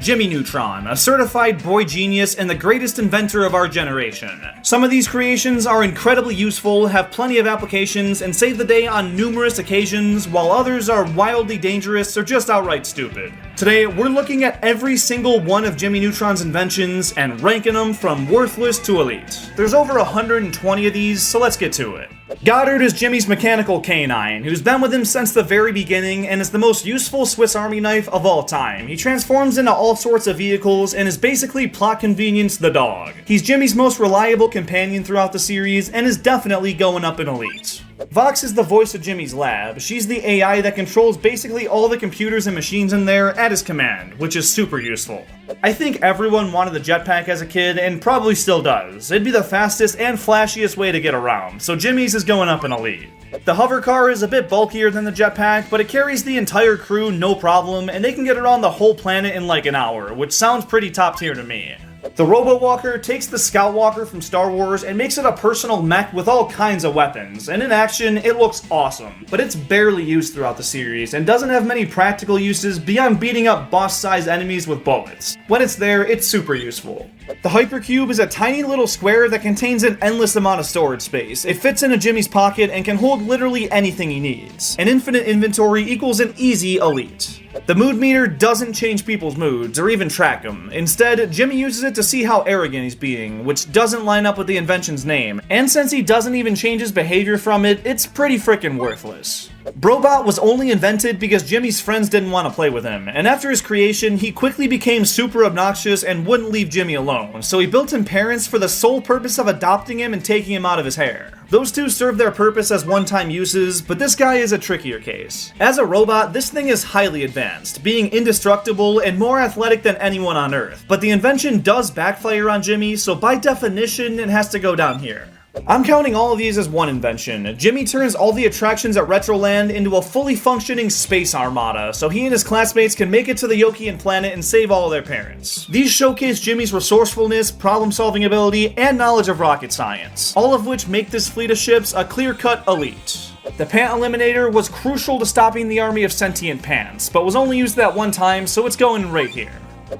Jimmy Neutron, a certified boy genius and the greatest inventor of our generation. Some of these creations are incredibly useful, have plenty of applications, and save the day on numerous occasions, while others are wildly dangerous or just outright stupid. Today, we're looking at every single one of Jimmy Neutron's inventions and ranking them from worthless to elite. There's over 120 of these, so let's get to it. Goddard is Jimmy's mechanical canine, who's been with him since the very beginning and is the most useful Swiss Army knife of all time. He transforms into all sorts of vehicles and is basically plot convenience the dog. He's Jimmy's most reliable companion throughout the series and is definitely going up in elite. Vox is the voice of Jimmy's lab. She's the AI that controls basically all the computers and machines in there at his command, which is super useful. I think everyone wanted the jetpack as a kid, and probably still does. It'd be the fastest and flashiest way to get around, so Jimmy's is going up in elite. The hover car is a bit bulkier than the jetpack, but it carries the entire crew no problem, and they can get around the whole planet in like an hour, which sounds pretty top tier to me. The Robo-Walker takes the Scout Walker from Star Wars and makes it a personal mech with all kinds of weapons, and in action, it looks awesome. But it's barely used throughout the series, and doesn't have many practical uses beyond beating up boss-sized enemies with bullets. When it's there, it's super useful. The Hypercube is a tiny little square that contains an endless amount of storage space. It fits into Jimmy's pocket and can hold literally anything he needs. An infinite inventory equals an easy elite. The mood meter doesn't change people's moods, or even track them. Instead, Jimmy uses it to see how arrogant he's being, which doesn't line up with the invention's name, and since he doesn't even change his behavior from it, it's pretty frickin' worthless. Brobot was only invented because Jimmy's friends didn't want to play with him, and after his creation, he quickly became super obnoxious and wouldn't leave Jimmy alone, so he built him parents for the sole purpose of adopting him and taking him out of his hair. Those two serve their purpose as one-time uses, but this guy is a trickier case. As a robot, this thing is highly advanced, being indestructible and more athletic than anyone on Earth, but the invention does backfire on Jimmy, so by definition, it has to go down here. I'm counting all of these as one invention. Jimmy turns all the attractions at Retroland into a fully functioning space armada, so he and his classmates can make it to the Yokian planet and save all of their parents. These showcase Jimmy's resourcefulness, problem-solving ability, and knowledge of rocket science, all of which make this fleet of ships a clear-cut elite. The Pant Eliminator was crucial to stopping the army of sentient pants, but was only used that one time, so it's going right here.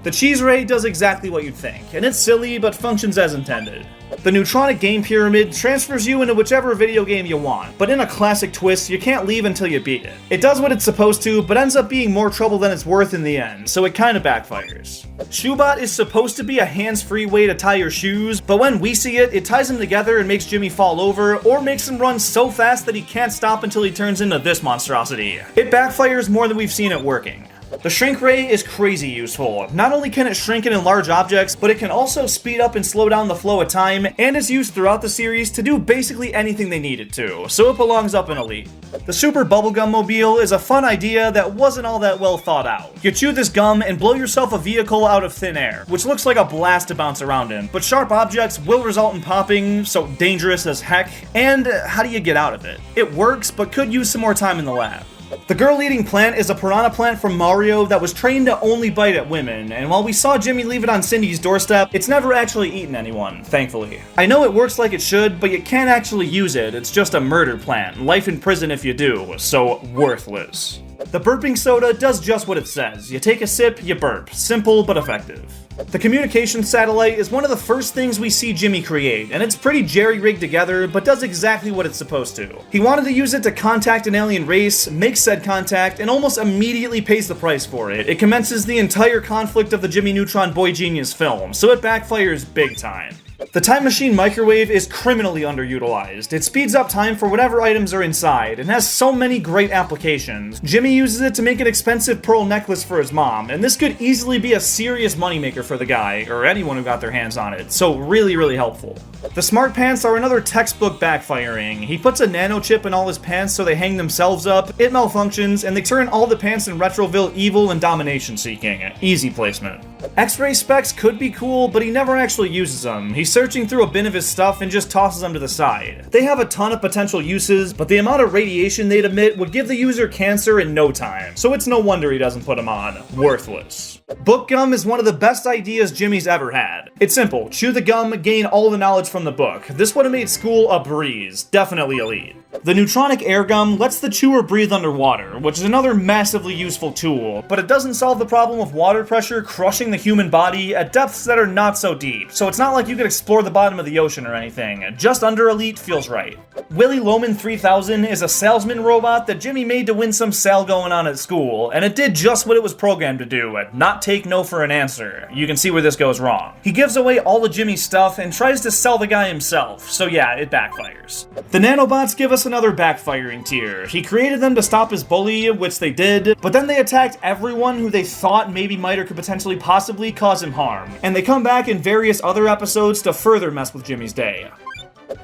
The Cheese Ray does exactly what you'd think, and it's silly, but functions as intended. The Neutronic Game Pyramid transfers you into whichever video game you want, but in a classic twist, you can't leave until you beat it. It does what it's supposed to, but ends up being more trouble than it's worth in the end, so it kinda backfires. Shoebot is supposed to be a hands-free way to tie your shoes, but when we see it, it ties them together and makes Jimmy fall over, or makes him run so fast that he can't stop until he turns into this monstrosity. It backfires more than we've seen it working. The Shrink Ray is crazy useful. Not only can it shrink and enlarge objects, but it can also speed up and slow down the flow of time, and is used throughout the series to do basically anything they need it to, so it belongs up in elite. The Super Bubblegum Mobile is a fun idea that wasn't all that well thought out. You chew this gum and blow yourself a vehicle out of thin air, which looks like a blast to bounce around in, but sharp objects will result in popping, so dangerous as heck, and how do you get out of it? It works, but could use some more time in the lab. The girl-eating plant is a piranha plant from Mario that was trained to only bite at women, and while we saw Jimmy leave it on Cindy's doorstep, it's never actually eaten anyone, thankfully. I know it works like it should, but you can't actually use it, it's just a murder plant, life in prison if you do, so worthless. The burping soda does just what it says. You take a sip, you burp. Simple but effective. The communication satellite is one of the first things we see Jimmy create, and it's pretty jerry-rigged together, but does exactly what it's supposed to. He wanted to use it to contact an alien race, make said contact, and almost immediately pays the price for it. It commences the entire conflict of the Jimmy Neutron Boy Genius film, so it backfires big time. The Time Machine Microwave is criminally underutilized. It speeds up time for whatever items are inside, and has so many great applications. Jimmy uses it to make an expensive pearl necklace for his mom, and this could easily be a serious moneymaker for the guy, or anyone who got their hands on it, so really helpful. The Smart Pants are another textbook backfiring. He puts a nano chip in all his pants so they hang themselves up, it malfunctions, and they turn all the pants in Retroville evil and domination-seeking. Easy placement. X-ray specs could be cool, but he never actually uses them. He's searching through a bin of his stuff and just tosses them to the side. They have a ton of potential uses, but the amount of radiation they'd emit would give the user cancer in no time, so it's no wonder he doesn't put them on. Worthless. Book gum is one of the best ideas Jimmy's ever had. It's simple, chew the gum, gain all the knowledge from the book. This would have made school a breeze, definitely elite. The Neutronic air gum lets the chewer breathe underwater, which is another massively useful tool, but it doesn't solve the problem of water pressure crushing the human body at depths that are not so deep, so it's not like you could explore the bottom of the ocean or anything. Just under Elite feels right. Willy Loman 3000 is a salesman robot that Jimmy made to win some sale going on at school, and it did just what it was programmed to do, not take no for an answer. You can see where this goes wrong. He gives away all of Jimmy's stuff and tries to sell the guy himself, so yeah, it backfires. The nanobots give us another backfiring tier. He created them to stop his bully, which they did, but then they attacked everyone who they thought maybe might or could potentially possibly cause him harm, and they come back in various other episodes to further mess with Jimmy's day.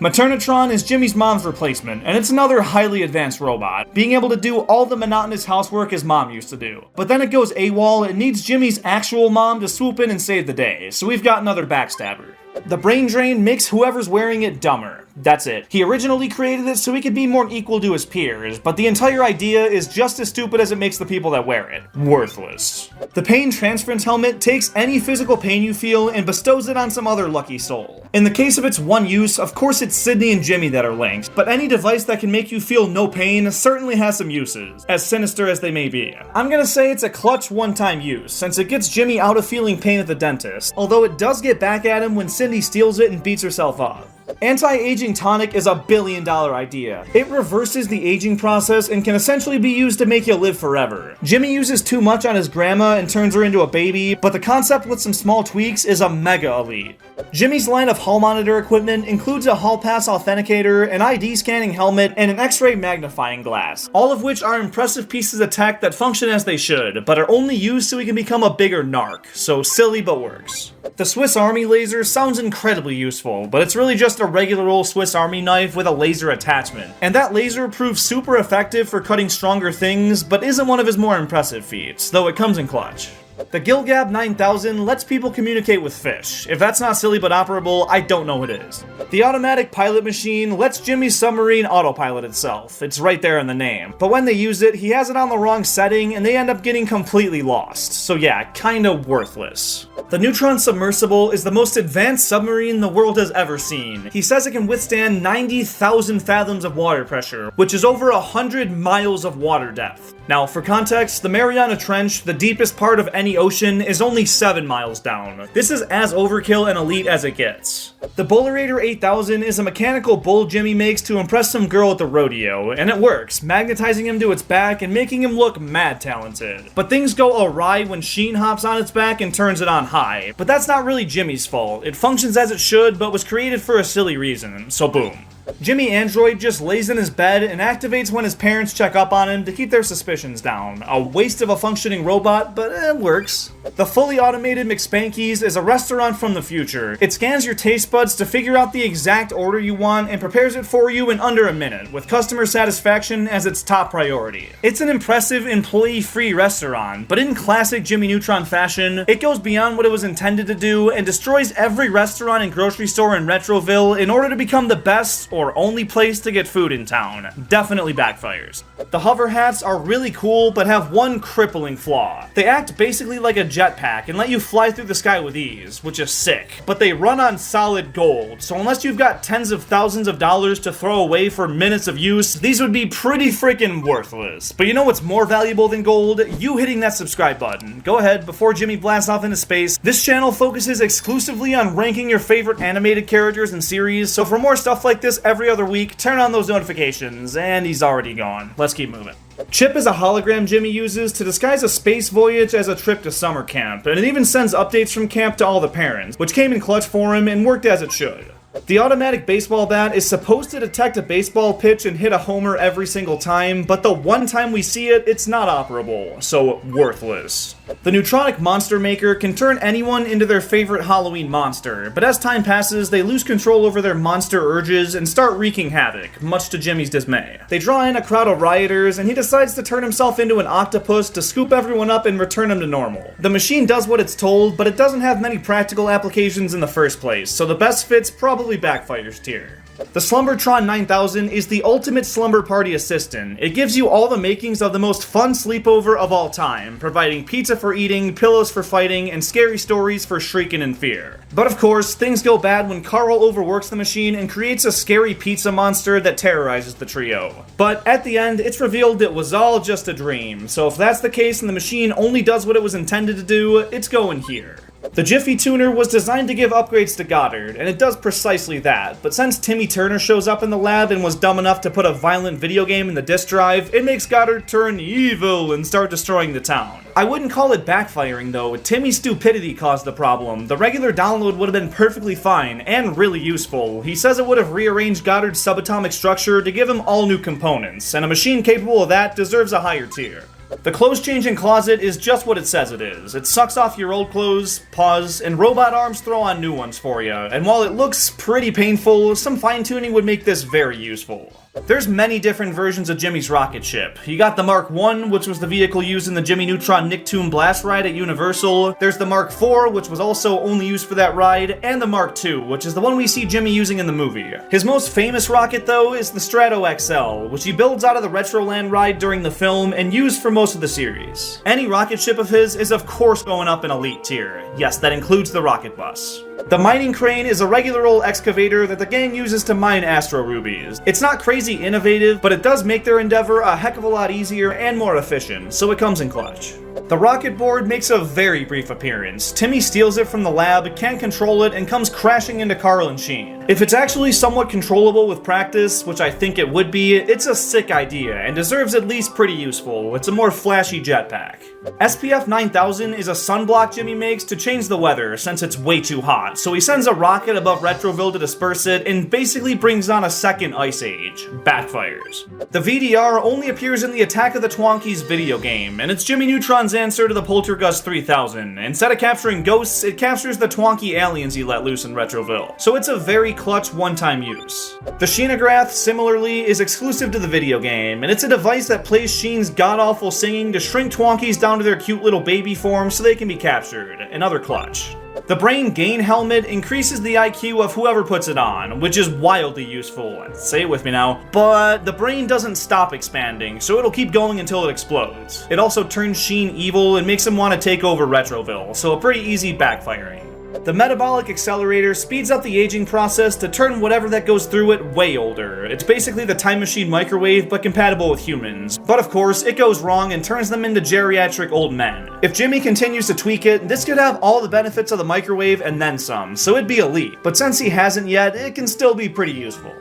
Maternitron is Jimmy's mom's replacement, and it's another highly advanced robot, being able to do all the monotonous housework his mom used to do. But then it goes AWOL and needs Jimmy's actual mom to swoop in and save the day, so we've got another backstabber. The brain drain makes whoever's wearing it dumber. That's it. He originally created it so he could be more equal to his peers, but the entire idea is just as stupid as it makes the people that wear it. Worthless. The pain transference helmet takes any physical pain you feel and bestows it on some other lucky soul. In the case of its one use, of course it's Sydney and Jimmy that are linked, but any device that can make you feel no pain certainly has some uses, as sinister as they may be. I'm gonna say it's a clutch one-time use, since it gets Jimmy out of feeling pain at the dentist, although it does get back at him when Cindy steals it and beats herself up. Anti-aging tonic is a billion-dollar idea. It reverses the aging process and can essentially be used to make you live forever. Jimmy uses too much on his grandma and turns her into a baby, but the concept with some small tweaks is a mega elite. Jimmy's line of hall monitor equipment includes a hall pass authenticator, an ID scanning helmet, and an X-ray magnifying glass, all of which are impressive pieces of tech that function as they should, but are only used so he can become a bigger narc, so silly but works. The Swiss Army laser sounds incredibly useful, but it's really just a regular old Swiss Army knife with a laser attachment, and that laser proves super effective for cutting stronger things, but isn't one of his more impressive feats, though it comes in clutch. The Gilgab 9000 lets people communicate with fish. If that's not silly but operable, I don't know what is. The automatic pilot machine lets Jimmy's submarine autopilot itself. It's right there in the name. But when they use it, he has it on the wrong setting and they end up getting completely lost. So yeah, kinda worthless. The Neutron submersible is the most advanced submarine the world has ever seen. He says it can withstand 90,000 fathoms of water pressure, which is over 100 miles of water depth. Now, for context, the Mariana Trench, the deepest part of any ocean, is only 7 miles down. This is as overkill and elite as it gets. The Bullerator 8000 is a mechanical bull Jimmy makes to impress some girl at the rodeo, and it works, magnetizing him to its back and making him look mad talented. But things go awry when Sheen hops on its back and turns it on high. But that's not really Jimmy's fault. It functions as it should, but was created for a silly reason, so boom. Jimmy Android just lays in his bed and activates when his parents check up on him to keep their suspicions down. A waste of a functioning robot, but it works. The fully automated McSpankies is a restaurant from the future. It scans your taste buds to figure out the exact order you want and prepares it for you in under a minute, with customer satisfaction as its top priority. It's an impressive employee-free restaurant, but in classic Jimmy Neutron fashion, it goes beyond what it was intended to do and destroys every restaurant and grocery store in Retroville in order to become the best or only place to get food in town. Definitely backfires. The hover hats are really cool, but have one crippling flaw. They act basically like a jetpack and let you fly through the sky with ease, which is sick. But they run on solid gold, so unless you've got tens of thousands of dollars to throw away for minutes of use, these would be pretty freaking worthless. But you know what's more valuable than gold? You hitting that subscribe button. Go ahead, before Jimmy blasts off into space. This channel focuses exclusively on ranking your favorite animated characters and series, so for more stuff like this every other week, turn on those notifications, and he's already gone. Let's keep moving. Chip is a hologram Jimmy uses to disguise a space voyage as a trip to summer camp, and it even sends updates from camp to all the parents, which came in clutch for him and worked as it should. The automatic baseball bat is supposed to detect a baseball pitch and hit a homer every single time, but the one time we see it, it's not operable, so worthless. The Neutronic Monster Maker can turn anyone into their favorite Halloween monster, but as time passes, they lose control over their monster urges and start wreaking havoc, much to Jimmy's dismay. They draw in a crowd of rioters, and he decides to turn himself into an octopus to scoop everyone up and return them to normal. The machine does what it's told, but it doesn't have many practical applications in the first place, so the best fit's probably backfires tier. The Slumbertron 9000 is the ultimate slumber party assistant. It gives you all the makings of the most fun sleepover of all time, providing pizza for eating, pillows for fighting, and scary stories for shrieking in fear. But of course, things go bad when Carl overworks the machine and creates a scary pizza monster that terrorizes the trio. But at the end, it's revealed it was all just a dream, so if that's the case and the machine only does what it was intended to do, it's going here. The Jiffy Tuner was designed to give upgrades to Goddard, and it does precisely that, but since Timmy Turner shows up in the lab and was dumb enough to put a violent video game in the disk drive, it makes Goddard turn evil and start destroying the town. I wouldn't call it backfiring though, Timmy's stupidity caused the problem. The regular download would have been perfectly fine, and really useful. He says it would have rearranged Goddard's subatomic structure to give him all new components, and a machine capable of that deserves a higher tier. The clothes-changing closet is just what it says it is. It sucks off your old clothes, paws, and robot arms throw on new ones for you, and while it looks pretty painful, some fine-tuning would make this very useful. There's many different versions of Jimmy's rocket ship. You got the Mark I, which was the vehicle used in the Jimmy Neutron Nicktoon Blast ride at Universal. There's the Mark IV, which was also only used for that ride, and the Mark II, which is the one we see Jimmy using in the movie. His most famous rocket, though, is the Strato XL, which he builds out of the Retroland ride during the film and used for most of the series. Any rocket ship of his is of course going up in elite tier. Yes, that includes the rocket bus. The mining crane is a regular old excavator that the gang uses to mine astro rubies. It's not crazy innovative, but it does make their endeavor a heck of a lot easier and more efficient, so it comes in clutch. The rocket board makes a very brief appearance. Timmy steals it from the lab, can't control it, and comes crashing into Carl and Sheen. If it's actually somewhat controllable with practice, which I think it would be, it's a sick idea, and deserves at least pretty useful. It's a more flashy jetpack. SPF 9000 is a sunblock Jimmy makes to change the weather, since it's way too hot, so he sends a rocket above Retroville to disperse it, and basically brings on a second ice age. Backfires. The VDR only appears in the Attack of the Twonkies video game, and it's Jimmy Neutron's answer to the Poltergust 3000. Instead of capturing ghosts, it captures the Twonky aliens he let loose in Retroville, so it's a very clutch one-time use. The Sheenagrath, similarly, is exclusive to the video game, and it's a device that plays Sheen's god-awful singing to shrink Twonkies down to their cute little baby form so they can be captured. Another clutch. The Brain Gain helmet increases the IQ of whoever puts it on, which is wildly useful, say it with me now, but the brain doesn't stop expanding, so it'll keep going until it explodes. It also turns Sheen evil and makes him want to take over Retroville, so a pretty easy backfiring. The metabolic accelerator speeds up the aging process to turn whatever that goes through it way older. It's basically the time machine microwave, but compatible with humans. But of course, it goes wrong and turns them into geriatric old men. If Jimmy continues to tweak it, this could have all the benefits of the microwave and then some, so it'd be elite. But since he hasn't yet, it can still be pretty useful.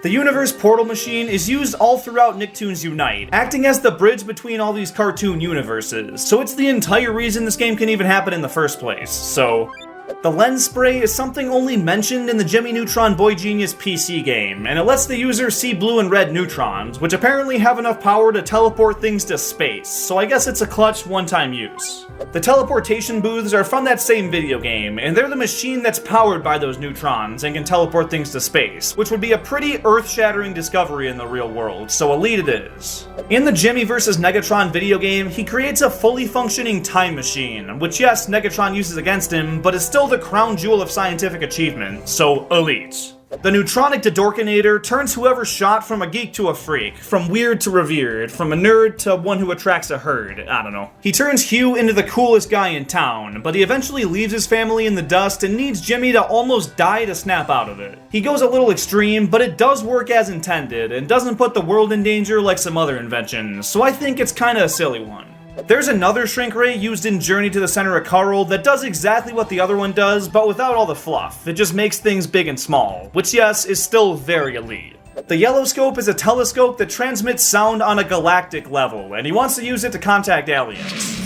The Universe Portal Machine is used all throughout Nicktoons Unite, acting as the bridge between all these cartoon universes, so it's the entire reason this game can even happen in the first place, so... The lens spray is something only mentioned in the Jimmy Neutron Boy Genius PC game, and it lets the user see blue and red neutrons, which apparently have enough power to teleport things to space, so I guess it's a clutch one-time use. The teleportation booths are from that same video game, and they're the machine that's powered by those neutrons and can teleport things to space, which would be a pretty earth-shattering discovery in the real world, so elite it is. In the Jimmy vs. Negatron video game, he creates a fully functioning time machine, which yes, Negatron uses against him, but is still the crown jewel of scientific achievement, so elite. The Neutronic Dodorkinator turns whoever shot from a geek to a freak, from weird to revered, from a nerd to one who attracts a herd, I don't know. He turns Hugh into the coolest guy in town, but he eventually leaves his family in the dust and needs Jimmy to almost die to snap out of it. He goes a little extreme, but it does work as intended, and doesn't put the world in danger like some other inventions, so I think it's kinda a silly one. There's another shrink ray used in Journey to the Center of Carl that does exactly what the other one does, but without all the fluff. It just makes things big and small, which yes, is still very elite. The Yellow Scope is a telescope that transmits sound on a galactic level, and he wants to use it to contact aliens.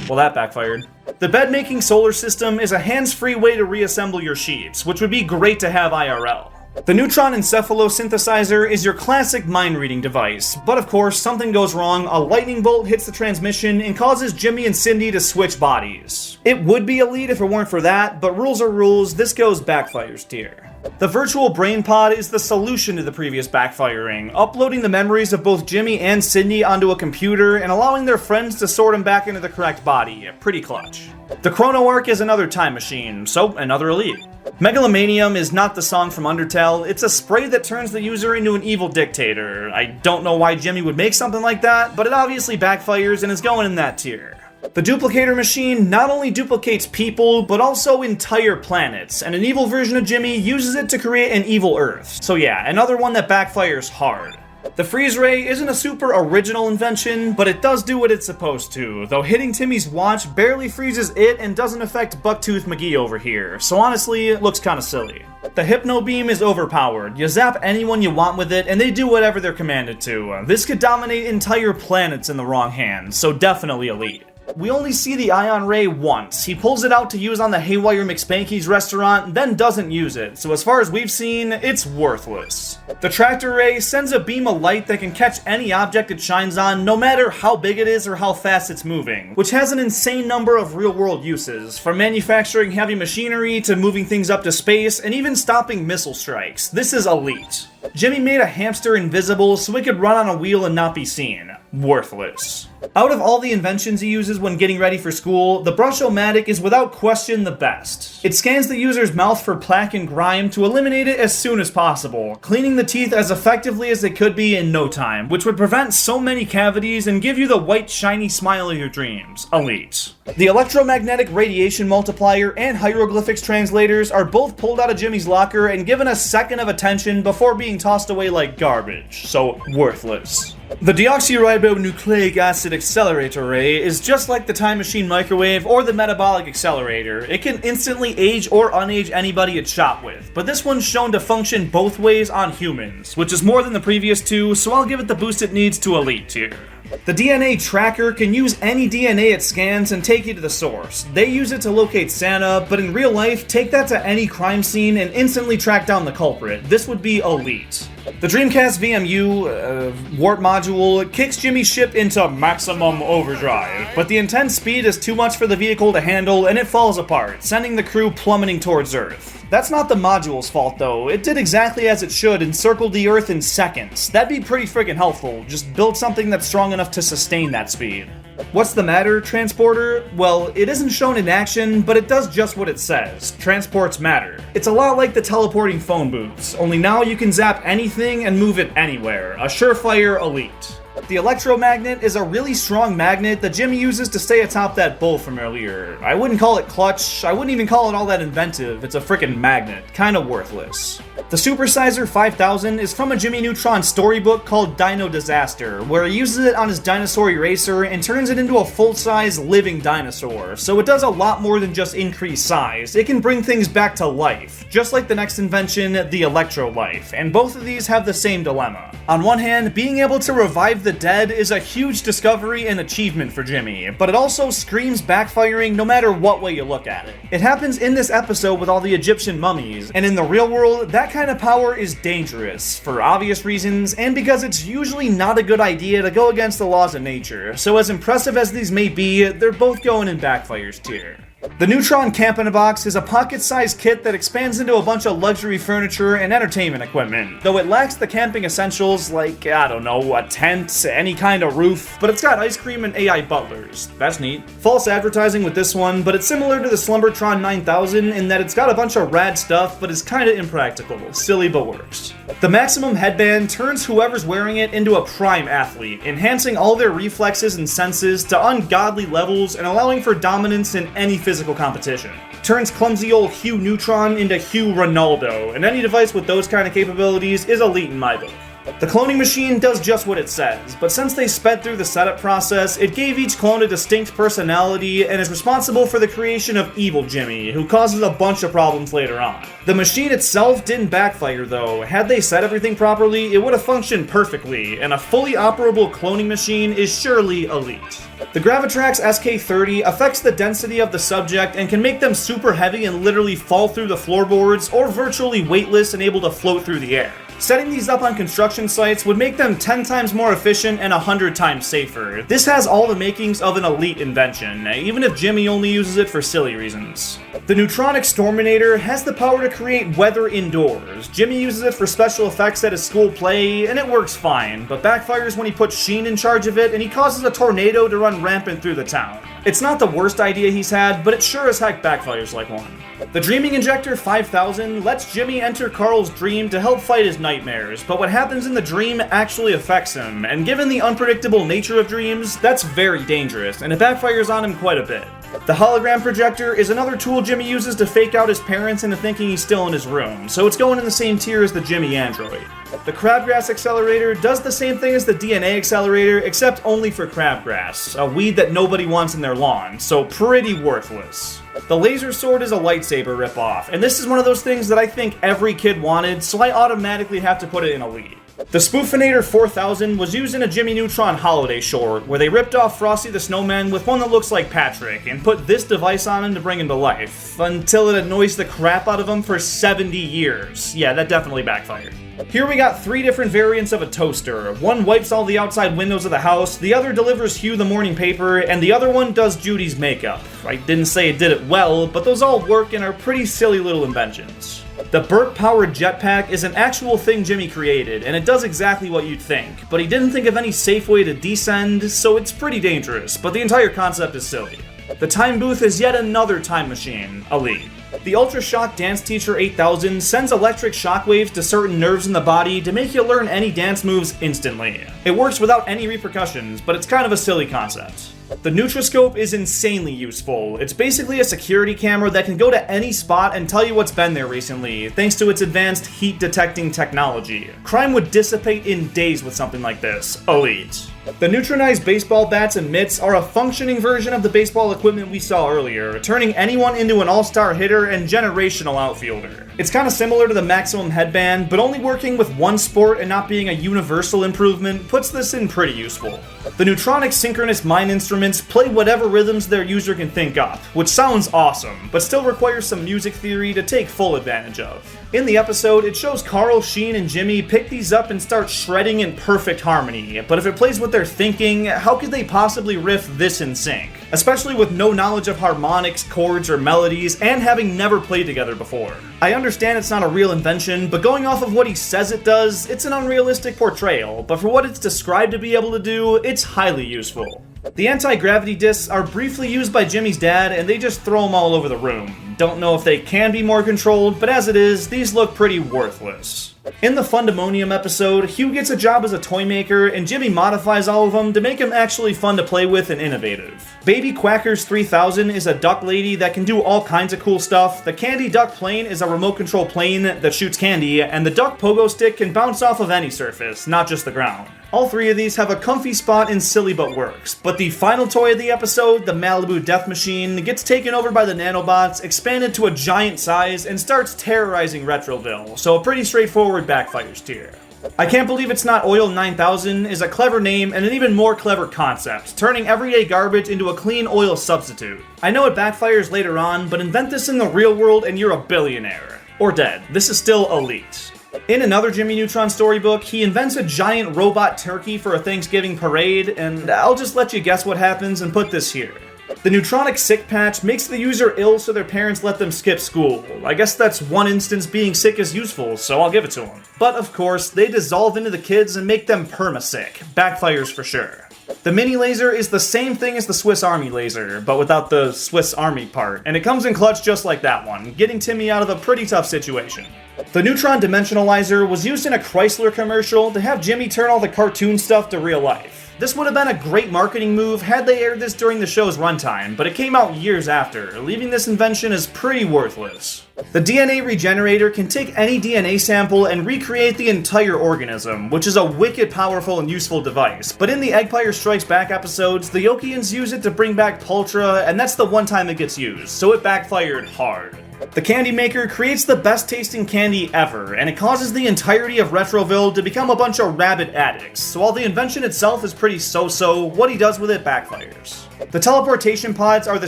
Well, that backfired. The bed-making solar system is a hands-free way to reassemble your sheets, which would be great to have IRL. The Neutron Encephalosynthesizer is your classic mind-reading device, but of course, something goes wrong, a lightning bolt hits the transmission and causes Jimmy and Cindy to switch bodies. It would be elite if it weren't for that, but rules are rules, this goes backfires tier. The Virtual Brain Pod is the solution to the previous backfiring, uploading the memories of both Jimmy and Cindy onto a computer and allowing their friends to sort them back into the correct body. Pretty clutch. The Chrono Arc is another time machine, so another elite. Megalomanium is not the song from Undertale, it's a spray that turns the user into an evil dictator. I don't know why Jimmy would make something like that, but it obviously backfires and is going in that tier. The duplicator machine not only duplicates people, but also entire planets, and an evil version of Jimmy uses it to create an evil Earth. So yeah, another one that backfires hard. The freeze ray isn't a super original invention, but it does do what it's supposed to, though hitting Timmy's watch barely freezes it and doesn't affect Bucktooth McGee over here, so honestly, it looks kinda silly. The Hypno Beam is overpowered. You zap anyone you want with it, and they do whatever they're commanded to. This could dominate entire planets in the wrong hands, so definitely elite. We only see the Ion Ray once. He pulls it out to use on the Haywire McSpanky's restaurant, then doesn't use it, so as far as we've seen, it's worthless. The Tractor Ray sends a beam of light that can catch any object it shines on, no matter how big it is or how fast it's moving, which has an insane number of real-world uses, from manufacturing heavy machinery to moving things up to space, and even stopping missile strikes. This is elite. Jimmy made a hamster invisible so it could run on a wheel and not be seen. Worthless. Out of all the inventions he uses when getting ready for school, the Brush-O-Matic is without question the best. It scans the user's mouth for plaque and grime to eliminate it as soon as possible, cleaning the teeth as effectively as they could be in no time, which would prevent so many cavities and give you the white shiny smile of your dreams. Elite. The electromagnetic radiation multiplier and hieroglyphics translators are both pulled out of Jimmy's locker and given a second of attention before being tossed away like garbage, so worthless. The deoxyribonucleic acid accelerator ray is just like the time machine microwave or the metabolic accelerator. It can instantly age or unage anybody it's shot with, but this one's shown to function both ways on humans, which is more than the previous two, so I'll give it the boost it needs to elite tier. The DNA tracker can use any DNA it scans and take you to the source. They use it to locate Santa, but in real life, take that to any crime scene and instantly track down the culprit. This would be elite. The Dreamcast VMU warp module kicks Jimmy's ship into maximum overdrive, but the intense speed is too much for the vehicle to handle and it falls apart, sending the crew plummeting towards Earth. That's not the module's fault though, it did exactly as it should and circled the Earth in seconds. That'd be pretty friggin' helpful, just build something that's strong enough to sustain that speed. What's the matter, Transporter? Well, it isn't shown in action, but it does just what it says. Transports matter. It's a lot like the teleporting phone booths, only now you can zap anything and move it anywhere. A surefire elite. The electromagnet is a really strong magnet that Jimmy uses to stay atop that bull from earlier. I wouldn't call it clutch, I wouldn't even call it all that inventive, it's a frickin' magnet, kinda worthless. The Supersizer 5000 is from a Jimmy Neutron storybook called Dino Disaster, where he uses it on his dinosaur eraser and turns it into a full-size living dinosaur, so it does a lot more than just increase size, it can bring things back to life, just like the next invention, the Electrolife, and both of these have the same dilemma. On one hand, being able to revive the dead is a huge discovery and achievement for Jimmy, but it also screams backfiring no matter what way you look at it. It happens in this episode with all the Egyptian mummies, and in the real world, that kind of power is dangerous, for obvious reasons, and because it's usually not a good idea to go against the laws of nature, so as impressive as these may be, they're both going in backfires tier. The Neutron Camp-in-a-Box is a pocket-sized kit that expands into a bunch of luxury furniture and entertainment equipment, though it lacks the camping essentials like, I don't know, a tent, any kind of roof, but it's got ice cream and AI butlers. That's neat. False advertising with this one, but it's similar to the Slumbertron 9000 in that it's got a bunch of rad stuff, but is kinda impractical. Silly but works. The Maximum Headband turns whoever's wearing it into a prime athlete, enhancing all their reflexes and senses to ungodly levels and allowing for dominance in any physical competition. Turns clumsy old Hugh Neutron into Hugh Ronaldo, and any device with those kind of capabilities is elite in my book. The cloning machine does just what it says, but since they sped through the setup process, it gave each clone a distinct personality and is responsible for the creation of Evil Jimmy, who causes a bunch of problems later on. The machine itself didn't backfire though. Had they set everything properly, it would have functioned perfectly, and a fully operable cloning machine is surely elite. The Gravitrax SK30 affects the density of the subject and can make them super heavy and literally fall through the floorboards, or virtually weightless and able to float through the air. Setting these up on construction sites would make them 10 times more efficient and 100 times safer. This has all the makings of an elite invention, even if Jimmy only uses it for silly reasons. The Neutron Exterminator has the power to create weather indoors. Jimmy uses it for special effects at his school play, and it works fine, but backfires when he puts Sheen in charge of it and he causes a tornado to run rampant through the town. It's not the worst idea he's had, but it sure as heck backfires like one. The Dreaming Injector 5000 lets Jimmy enter Carl's dream to help fight his nightmares, but what happens in the dream actually affects him, and given the unpredictable nature of dreams, that's very dangerous, and it backfires on him quite a bit. The hologram projector is another tool Jimmy uses to fake out his parents into thinking he's still in his room, so it's going in the same tier as the Jimmy android. The crabgrass accelerator does the same thing as the DNA accelerator, except only for crabgrass, a weed that nobody wants in their lawn, so pretty worthless. The laser sword is a lightsaber ripoff, and this is one of those things that I think every kid wanted, so I automatically have to put it in Elite. The Spoofinator 4000 was used in a Jimmy Neutron holiday short, where they ripped off Frosty the Snowman with one that looks like Patrick, and put this device on him to bring him to life, until it annoys the crap out of him for 70 years. Yeah, that definitely backfired. Here we got 3 different variants of a toaster. One wipes all the outside windows of the house, the other delivers Hugh the morning paper, and the other one does Judy's makeup. I didn't say it did it well, but those all work and are pretty silly little inventions. The Burt-powered jetpack is an actual thing Jimmy created, and it does exactly what you'd think, but he didn't think of any safe way to descend, so it's pretty dangerous, but the entire concept is silly. The Time Booth is yet another time machine, Elite. The Ultra Shock Dance Teacher 8000 sends electric shockwaves to certain nerves in the body to make you learn any dance moves instantly. It works without any repercussions, but it's kind of a silly concept. The Nutriscope is insanely useful. It's basically a security camera that can go to any spot and tell you what's been there recently, thanks to its advanced heat detecting technology. Crime would dissipate in days with something like this. Elite. The neutronized baseball bats and mitts are a functioning version of the baseball equipment we saw earlier, turning anyone into an all-star hitter and generational outfielder. It's kind of similar to the Maximum headband, but only working with one sport and not being a universal improvement puts this in pretty useful. The Neutronic synchronous mind instruments play whatever rhythms their user can think up, which sounds awesome, but still requires some music theory to take full advantage of. In the episode, it shows Carl, Sheen, and Jimmy pick these up and start shredding in perfect harmony, but if it plays what they're thinking, how could they possibly riff this in sync? Especially with no knowledge of harmonics, chords, or melodies, and having never played together before. I understand it's not a real invention, but going off of what he says it does, it's an unrealistic portrayal, but for what it's described to be able to do, it's highly useful. The anti-gravity discs are briefly used by Jimmy's dad, and they just throw them all over the room. Don't know if they can be more controlled, but as it is, these look pretty worthless. In the Fundemonium episode, Hugh gets a job as a toy maker, and Jimmy modifies all of them to make them actually fun to play with and innovative. Baby Quackers 3000 is a duck lady that can do all kinds of cool stuff, the Candy Duck Plane is a remote control plane that shoots candy, and the Duck Pogo Stick can bounce off of any surface, not just the ground. All 3 of these have a comfy spot in Silly But Works, but the final toy of the episode, the Malibu Death Machine, gets taken over by the nanobots, expanded to a giant size, and starts terrorizing Retroville, so a pretty straightforward backfires tier. I Can't Believe It's Not Oil 9000 is a clever name and an even more clever concept, turning everyday garbage into a clean oil substitute. I know it backfires later on, but invent this in the real world and you're a billionaire. Or dead. This is still Elite. In another Jimmy Neutron storybook, he invents a giant robot turkey for a Thanksgiving parade, and I'll just let you guess what happens and put this here. The Neutronic Sick Patch makes the user ill so their parents let them skip school. I guess that's one instance being sick is useful, so I'll give it to them. But of course, they dissolve into the kids and make them perma-sick. Backfires for sure. The mini laser is the same thing as the Swiss Army laser, but without the Swiss Army part, and it comes in clutch just like that one, getting Timmy out of a pretty tough situation. The Neutron Dimensionalizer was used in a Chrysler commercial to have Jimmy turn all the cartoon stuff to real life. This would have been a great marketing move had they aired this during the show's runtime, but it came out years after, leaving this invention as pretty worthless. The DNA Regenerator can take any DNA sample and recreate the entire organism, which is a wicked powerful and useful device, but in the Eggpire Strikes Back episodes, the Yokians use it to bring back Pultra, and that's the one time it gets used, so it backfired hard. The Candy Maker creates the best tasting candy ever, and it causes the entirety of Retroville to become a bunch of rabid addicts, so while the invention itself is pretty so-so, what he does with it backfires. The teleportation pods are the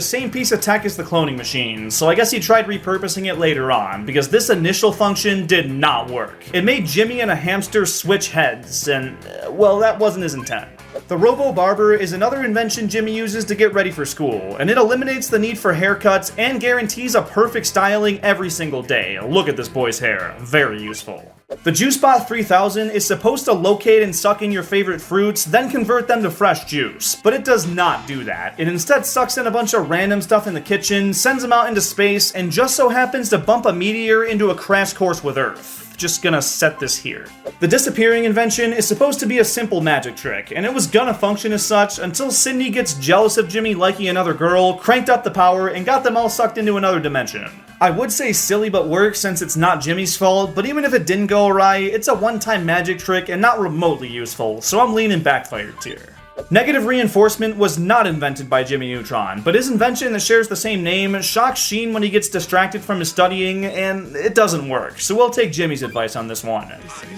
same piece of tech as the cloning machine, so I guess he tried repurposing it later on, because this initial function did not work. It made Jimmy and a hamster switch heads, and, well, that wasn't his intent. The Robo Barber is another invention Jimmy uses to get ready for school, and it eliminates the need for haircuts and guarantees a perfect styling every single day. Look at this boy's hair. Very useful. The JuiceBot 3000 is supposed to locate and suck in your favorite fruits, then convert them to fresh juice. But it does not do that. It instead sucks in a bunch of random stuff in the kitchen, sends them out into space, and just so happens to bump a meteor into a crash course with Earth. Just gonna set this here. The disappearing invention is supposed to be a simple magic trick, and it was gonna function as such until Cindy gets jealous of Jimmy liking another girl, cranked up the power, and got them all sucked into another dimension. I would say silly but works since it's not Jimmy's fault, but even if it didn't go awry, it's a one-time magic trick and not remotely useful, so I'm leaning backfired tier. Negative reinforcement was not invented by Jimmy Neutron, but his invention that shares the same name shocks Sheen when he gets distracted from his studying, and it doesn't work, so we'll take Jimmy's advice on this one.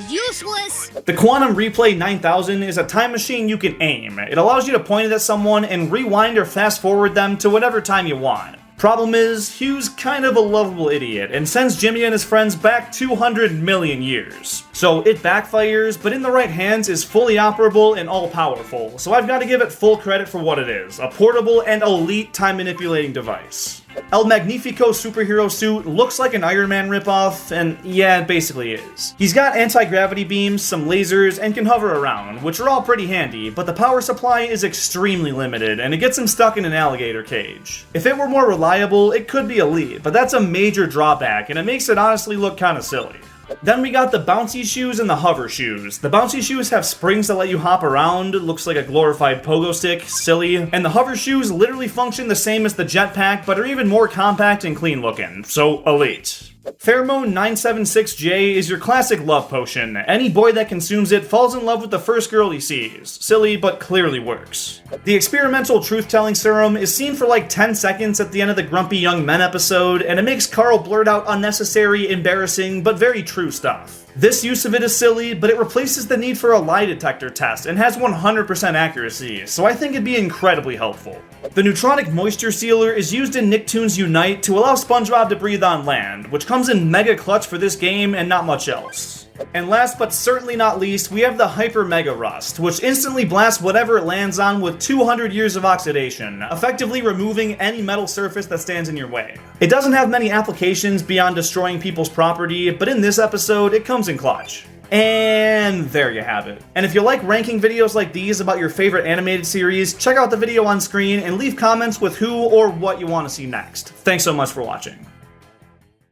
Useless! The Quantum Replay 9000 is a time machine you can aim. It allows you to point it at someone and rewind or fast forward them to whatever time you want. Problem is, Hugh's kind of a lovable idiot and sends Jimmy and his friends back 200 million years. So it backfires, but in the right hands is fully operable and all-powerful, so I've got to give it full credit for what it is, a portable and elite time-manipulating device. El Magnifico superhero suit looks like an Iron Man ripoff, and yeah, it basically is. He's got anti-gravity beams, some lasers, and can hover around, which are all pretty handy, but the power supply is extremely limited, and it gets him stuck in an alligator cage. If it were more reliable, it could be elite, but that's a major drawback, and it makes it honestly look kinda silly. Then we got the bouncy shoes and the hover shoes. The bouncy shoes have springs that let you hop around, it looks like a glorified pogo stick, silly, and the hover shoes literally function the same as the jetpack, but are even more compact and clean looking, so elite. Pheromone 976J is your classic love potion. Any boy that consumes it falls in love with the first girl he sees. Silly, but clearly works. The experimental truth-telling serum is seen for like 10 seconds at the end of the Grumpy Young Men episode, and it makes Carl blurt out unnecessary, embarrassing, but very true stuff. This use of it is silly, but it replaces the need for a lie detector test and has 100% accuracy, so I think it'd be incredibly helpful. The Neutronic Moisture Sealer is used in Nicktoons Unite to allow SpongeBob to breathe on land, which comes in mega clutch for this game and not much else. And last but certainly not least, we have the Hyper Mega Rust, which instantly blasts whatever it lands on with 200 years of oxidation, effectively removing any metal surface that stands in your way. It doesn't have many applications beyond destroying people's property, but in this episode, it comes in clutch. And there you have it. And if you like ranking videos like these about your favorite animated series, check out the video on screen and leave comments with who or what you want to see next. Thanks so much for watching.